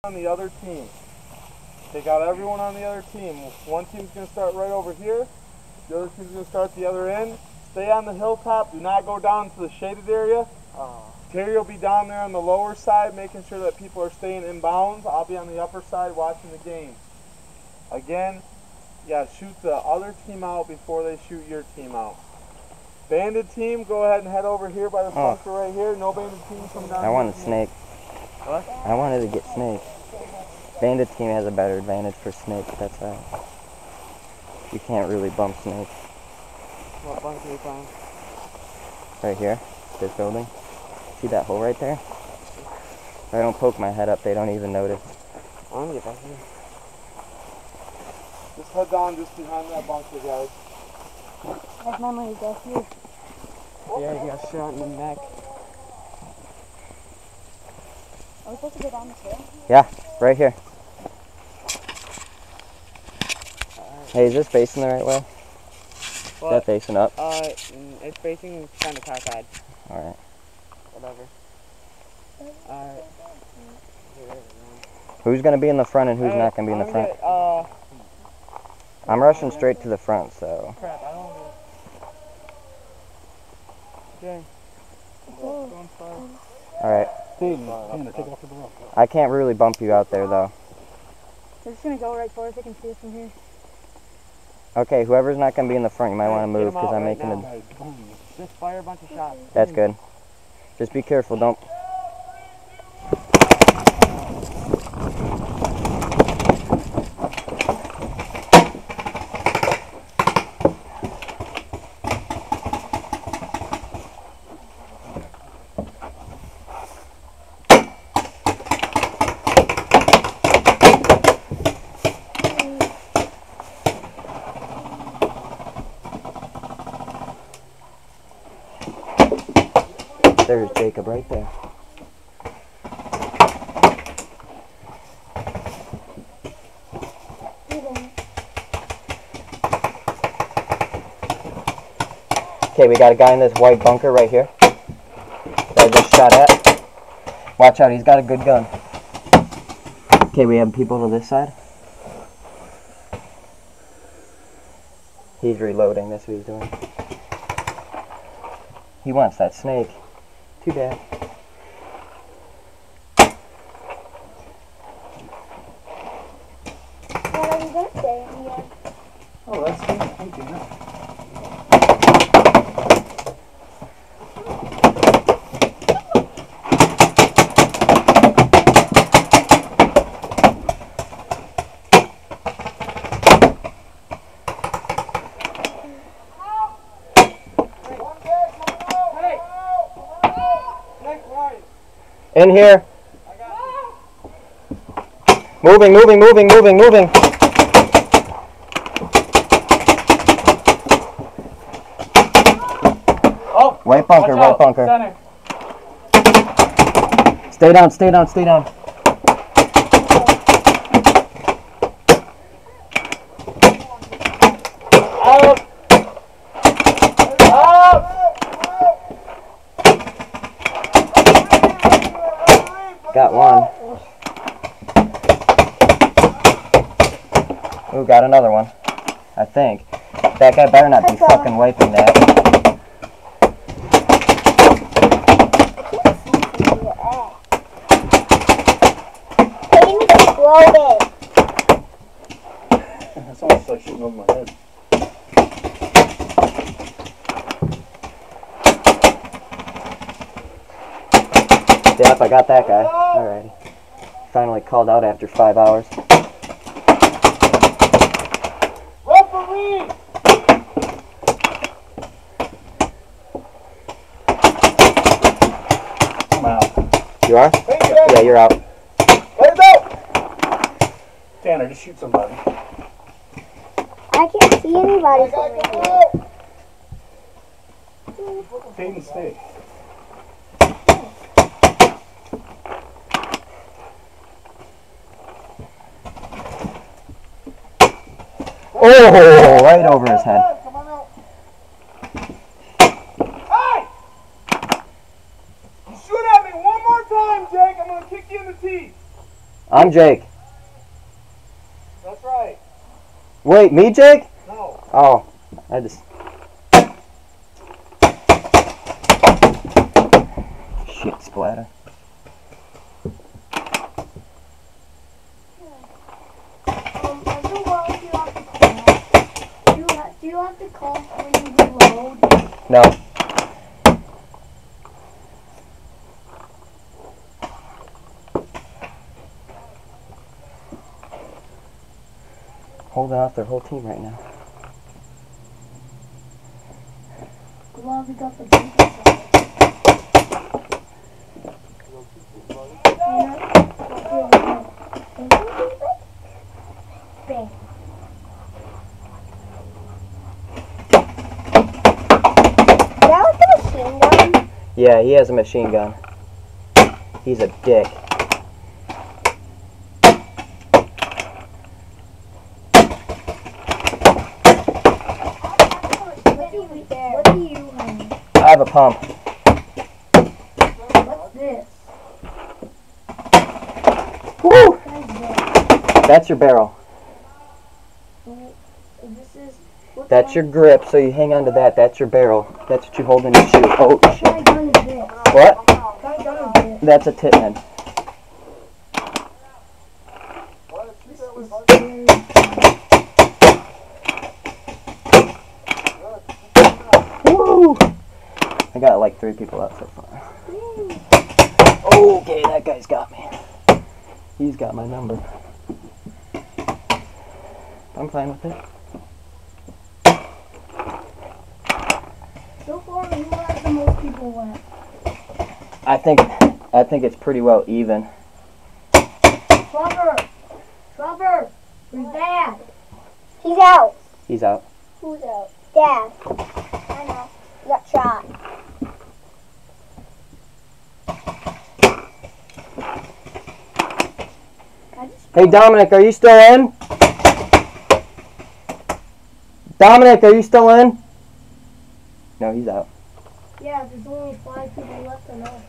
On the other team. They got everyone on the other team. One team's going to start right over here. The other team's going to start at the other end. Stay on the hilltop. Do not go down to the shaded area. Terry will be down there on the lower side, making sure that people are staying in bounds. I'll be on the upper side watching the game. Again, yeah, shoot the other team out before they shoot your team out. Banded team, go ahead and head over here by the bunker right here. No banded team come down. I want a snake. What? I wanted to get snake. Bandit team has a better advantage for snake, that's right. You can't really bump snake. What bunker you found? Right here, this building. See that hole right there? If I don't poke my head up, they don't even notice. I want to get back here. Just head down just behind that bunker, guys. That's my money, guys. Here. Yeah, you got shot in the neck. Are we supposed to go down this hill? Yeah, right here. Hey, is this facing the right way? Is that facing up? It's facing kind of cockeyed. Alright. Whatever. Who's going to be in the front and who's not going to be in the front? I'm rushing straight to the front, so. Crap, I don't want to. Okay. Going far. Alright. I can't really bump you out there, though. They're just going to go right for us. They can see us from here. Okay, whoever's not going to be in the front, you might want to move because I'm making a... Just fire a bunch of shots. That's good. Just be careful, don't... There's Jacob right there. Okay, we got a guy in this white bunker right here that I just shot at. Watch out, he's got a good gun. Okay, we have people to this side. He's reloading, that's what he's doing. He wants that snake. Too bad. What are you going to say? Oh, that's good. Thank you. In here. Moving, moving, moving, moving, moving. Oh, white bunker, white bunker. Center. Stay down, stay down, stay down. Out. Out. Got one. Ooh, got another one. I think. That guy better not be fucking wiping that. That's almost like shooting over my head. Yep, I got that guy. Alrighty. Finally called out after 5 hours. Referee! I'm out. You are? Yeah, you're out. Let it go! Tanner, just shoot somebody. I can't see anybody. Peyton, stay. Oh, right over his head. Come on out. Hey! You shoot at me one more time, Jake. I'm going to kick you in the teeth. I'm Jake. That's right. Wait, me, Jake? No. Oh, I just... Shit splatter. After a while, do you have to call when you reload? No. Holding off their whole team right now. Well, we got the bacon Bang. That was the machine gun? Yeah, he has a machine gun. He's a dick. What do you have? I have a pump. What's this? Woo! What is this? That's your barrel. This is... what That's your grip, so you hang on to that. That's your barrel. That's what you hold in your shoe. Oh, What shit. kind of gun is this? What? What kind of gun is this? That's a Titman. Woo! I got like 3 people out so far. Okay, that guy's got me. He's got my number. I'm fine with it. So far, who has the most people left? I think it's pretty well even. Trevor! Trevor! Where's Dad? He's out. He's out. Who's out? Dad. I know. He got shot. Hey Dominic, are you still in? Dominic, are you still in? No, he's out. Yeah, there's only 5 people left to know.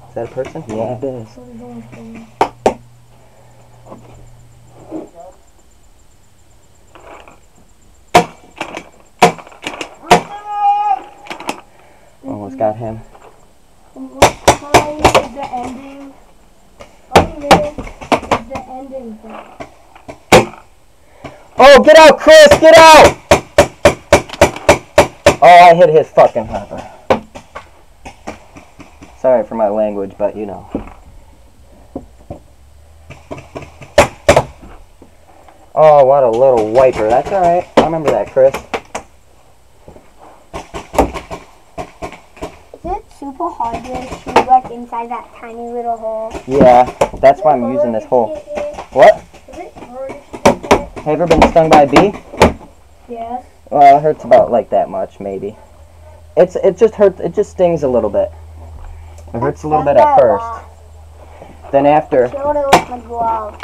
Is that a person? Yeah, it is. So there's only 4. Almost got him. What time is the ending? How many minutes is the ending thing? Oh, get out, Chris! Get out! Oh, I hit his fucking hopper. Sorry for my language, but you know. Oh, what a little wiper. That's alright. I remember that, Chris. Is it super hard to shoot like inside that tiny little hole? Yeah, that's why I'm using this hole. What? Is it hard if you get hit? Have you ever been stung by a bee? Yes. Well, it hurts about like that much, maybe. It just hurts. It just stings a little bit. It hurts a little bit at first. Then after. Showed it with my glove.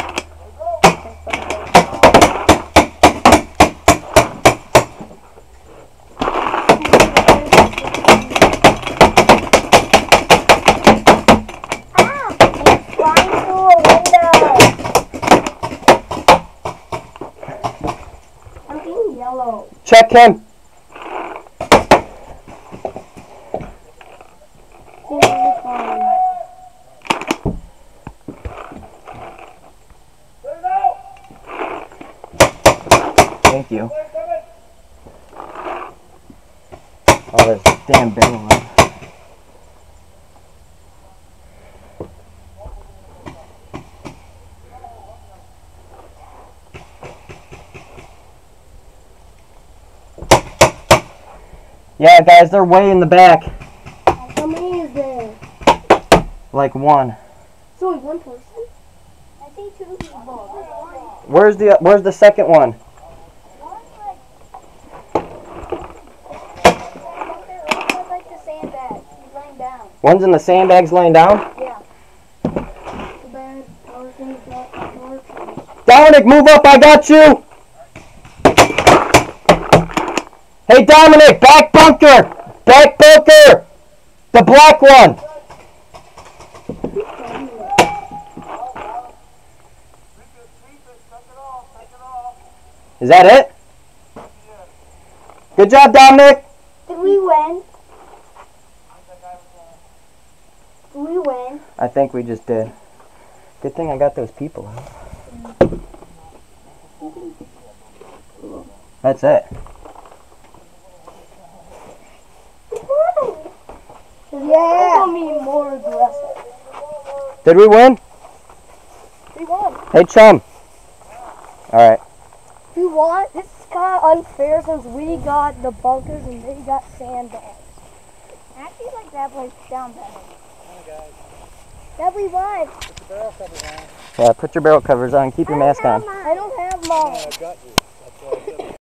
Ah! He's flying through a window. I'm being yellow. Check him. Thank you. Oh, this damn barrel. Yeah, guys, they're way in the back. How many is there? Like 1. It's only 1 person? I see 2 people. Where's the second one? Like the sandbag. He's laying down. One's in the sandbags laying down? Yeah. Too bad our thing's not working. Dominic, move up, I got you! Hey Dominic, back bunker! Back bunker! The black one! Is that it? Good job, Dominic. Did we win? Did we win? I think we just did. Good thing I got those people out. That's it. Yeah. Gonna be more aggressive. Did we win? We won. Hey, chum. All right. We won. This is kind of unfair since we got the bunkers and they got sandbags. I feel like that place down better. That we won. Put your barrel covers on. Yeah, put your barrel covers on. Keep your mask on. I don't have mine. I got you. That's why I said